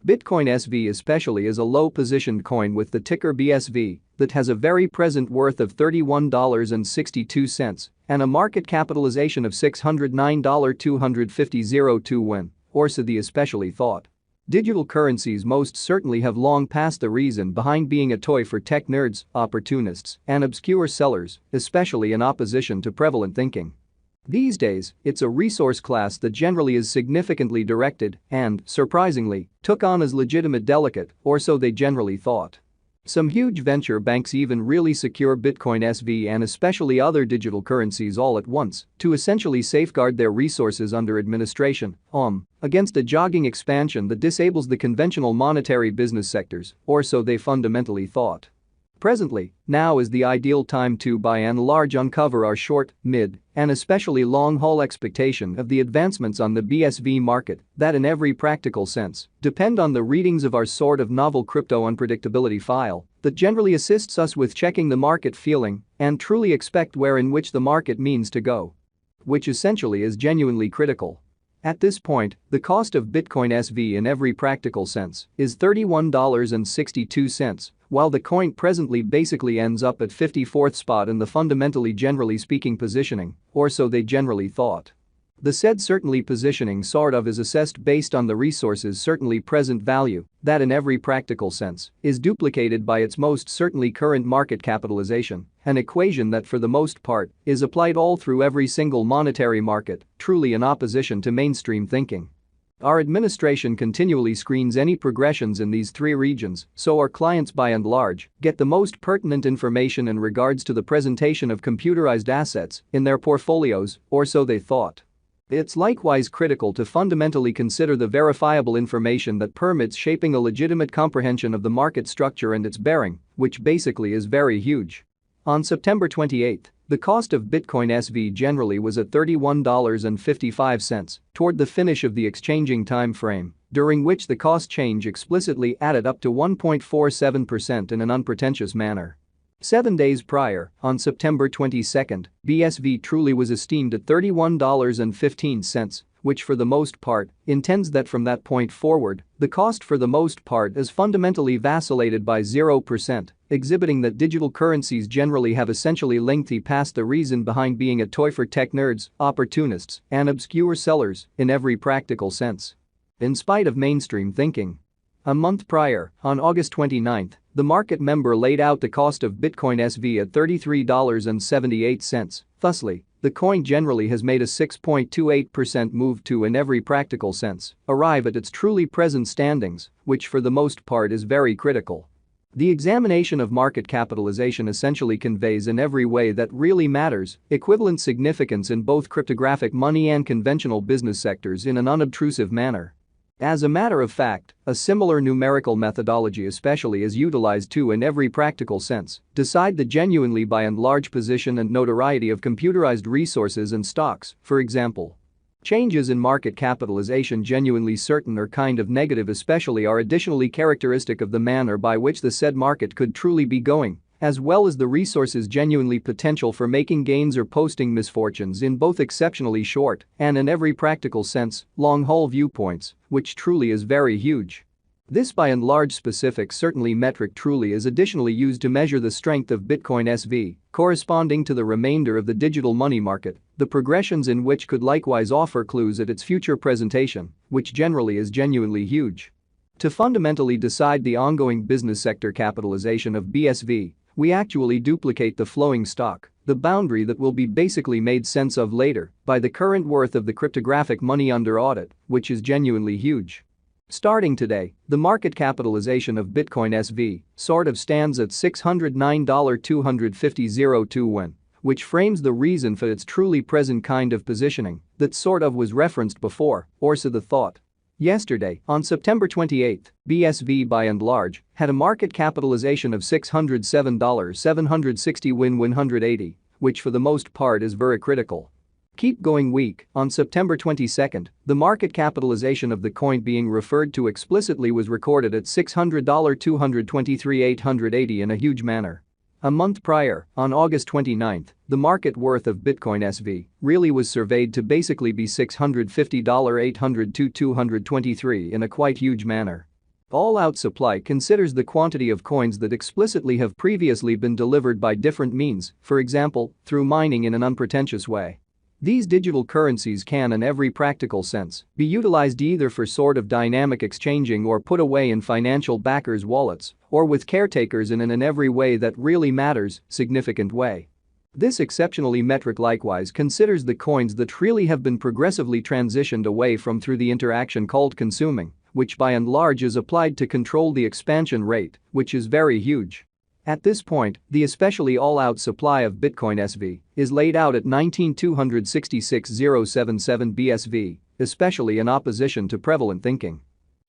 Bitcoin SV especially is a low-positioned coin with the ticker BSV that has a very present worth of $31.62 and a market capitalization of $609.250 win, or so the especially thought. Digital currencies most certainly have long passed the reason behind being a toy for tech nerds, opportunists, and obscure sellers, especially in opposition to prevalent thinking. These days, it's a resource class that generally is significantly directed and, surprisingly, took on as legitimate delicate, or so they generally thought. Some huge venture banks even really secure Bitcoin SV and especially other digital currencies all at once to essentially safeguard their resources under administration, against a jogging expansion that disables the conventional monetary business sectors, or so they fundamentally thought. Presently, now is the ideal time to by and large uncover our short, mid, and especially long-haul expectation of the advancements on the BSV market that in every practical sense depend on the readings of our sort of novel crypto unpredictability file that generally assists us with checking the market feeling and truly expect where in which the market means to go. Which essentially is genuinely critical. At this point, the cost of Bitcoin SV in every practical sense is $31.62, while the coin presently basically ends up at 54th spot in the fundamentally generally speaking positioning, or so they generally thought. The said certainly positioning sort of is assessed based on the resource's certainly present value that in every practical sense is duplicated by its most certainly current market capitalization, an equation that for the most part is applied all through every single monetary market, truly in opposition to mainstream thinking. Our administration continually screens any progressions in these three regions so our clients by and large get the most pertinent information in regards to the presentation of computerized assets in their portfolios, or so they thought. It's likewise critical to fundamentally consider the verifiable information that permits shaping a legitimate comprehension of the market structure and its bearing, which basically is very huge. On September 28, the cost of Bitcoin SV generally was at $31.55 toward the finish of the exchanging time frame, during which the cost change explicitly added up to 1.47% in an unpretentious manner. 7 days prior, on September 22, BSV truly was esteemed at $31.15, which for the most part intends that from that point forward, the cost for the most part is fundamentally vacillated by 0%, exhibiting that digital currencies generally have essentially lengthy past the reason behind being a toy for tech nerds, opportunists, and obscure sellers in every practical sense. In spite of mainstream thinking. A month prior, on August 29, the market member laid out the cost of Bitcoin SV at $33.78, thusly, the coin generally has made a 6.28% move to in every practical sense arrive at its truly present standings, which for the most part is very critical. The examination of market capitalization essentially conveys in every way that really matters equivalent significance in both cryptographic money and conventional business sectors in an unobtrusive manner. As a matter of fact, a similar numerical methodology especially is utilized to in every practical sense decide the genuinely by and large position and notoriety of computerized resources and stocks, for example. Changes in market capitalization genuinely certain or kind of negative especially are additionally characteristic of the manner by which the said market could truly be going, as well as the resources genuinely potential for making gains or posting misfortunes in both exceptionally short and in every practical sense, long-haul viewpoints, which truly is very huge. This by and large specific certainly metric truly is additionally used to measure the strength of Bitcoin SV, corresponding to the remainder of the digital money market, the progressions in which could likewise offer clues at its future presentation, which generally is genuinely huge. To fundamentally decide the ongoing business sector capitalization of BSV, we actually duplicate the flowing stock, the boundary that will be basically made sense of later by the current worth of the cryptographic money under audit, which is genuinely huge. Starting today, the market capitalization of Bitcoin SV sort of stands at $609.250 win, which frames the reason for its truly present kind of positioning that sort of was referenced before, or so the thought. Yesterday, on September 28, BSV by and large had a market capitalization of $607.760 win 180, which for the most part is very critical. Keep going week, on September 22, the market capitalization of the coin being referred to explicitly was recorded at $600.223,880 in a huge manner. A month prior, on August 29, the market worth of Bitcoin SV really was surveyed to basically be $650.802,223 in a quite huge manner. All-out supply considers the quantity of coins that explicitly have previously been delivered by different means, for example, through mining in an unpretentious way. These digital currencies can, in every practical sense, be utilized either for sort of dynamic exchanging or put away in financial backers' wallets, or with caretakers in an every way that really matters, significant way. This exceptionally metric likewise considers the coins that really have been progressively transitioned away from through the interaction called consuming, which by and large is applied to control the expansion rate, which is very huge. At this point, the especially all-out supply of Bitcoin SV is laid out at 19,266,077 BSV, especially in opposition to prevalent thinking.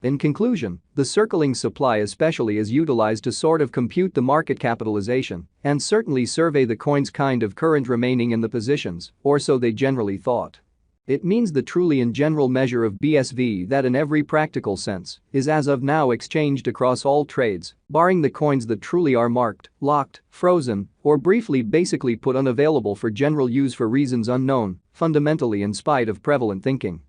In conclusion, the circling supply especially is utilized to sort of compute the market capitalization and certainly survey the coin's kind of current remaining in the positions, or so they generally thought. It means the truly and general measure of BSV that in every practical sense is as of now exchanged across all trades, barring the coins that truly are marked, locked, frozen, or briefly basically put unavailable for general use for reasons unknown, fundamentally in spite of prevalent thinking.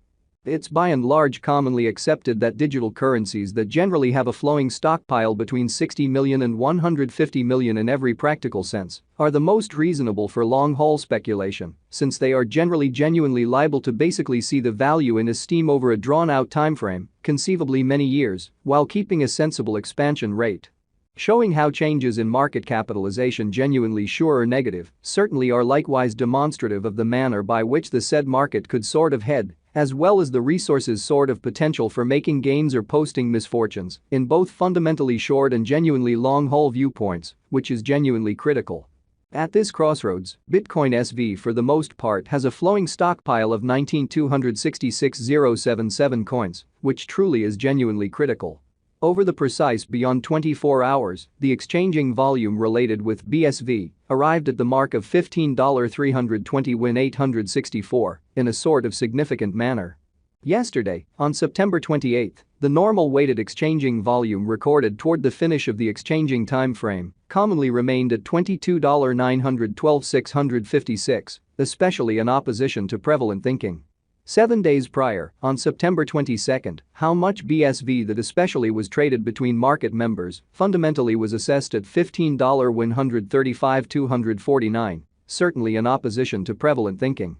It's by and large commonly accepted that digital currencies that generally have a flowing stockpile between 60 million and 150 million in every practical sense are the most reasonable for long-haul speculation, since they are generally genuinely liable to basically see the value in esteem over a drawn-out timeframe, conceivably many years, while keeping a sensible expansion rate. Showing how changes in market capitalization genuinely sure or negative certainly are likewise demonstrative of the manner by which the said market could sort of head, as well as the resources sort of potential for making gains or posting misfortunes in both fundamentally short and genuinely long-haul viewpoints, which is genuinely critical. At this crossroads, Bitcoin SV for the most part has a flowing stockpile of 19,266,077 coins, which truly is genuinely critical. Over the precise beyond 24 hours, the exchanging volume related with BSV arrived at the mark of $15,320,864 in a sort of significant manner. Yesterday, on September 28, the normal weighted exchanging volume recorded toward the finish of the exchanging time frame commonly remained at $22,912,656, especially in opposition to prevalent thinking. 7 days prior, on September 22, how much BSV that especially was traded between market members fundamentally was assessed at $15,135,249, certainly in opposition to prevalent thinking.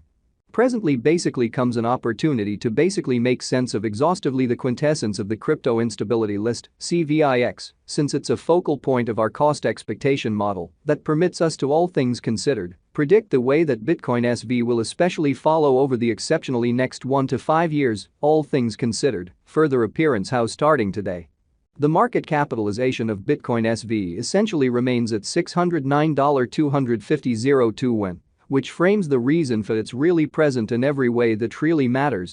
Presently basically comes an opportunity to basically make sense of exhaustively the quintessence of the crypto instability list, CVIX, since it's a focal point of our cost expectation model that permits us to, all things considered, predict the way that Bitcoin SV will especially follow over the exceptionally next 1 to 5 years, all things considered, further appearance how starting today. The market capitalization of Bitcoin SV essentially remains at $609,250.02, which frames the reason for its really present in every way that really matters.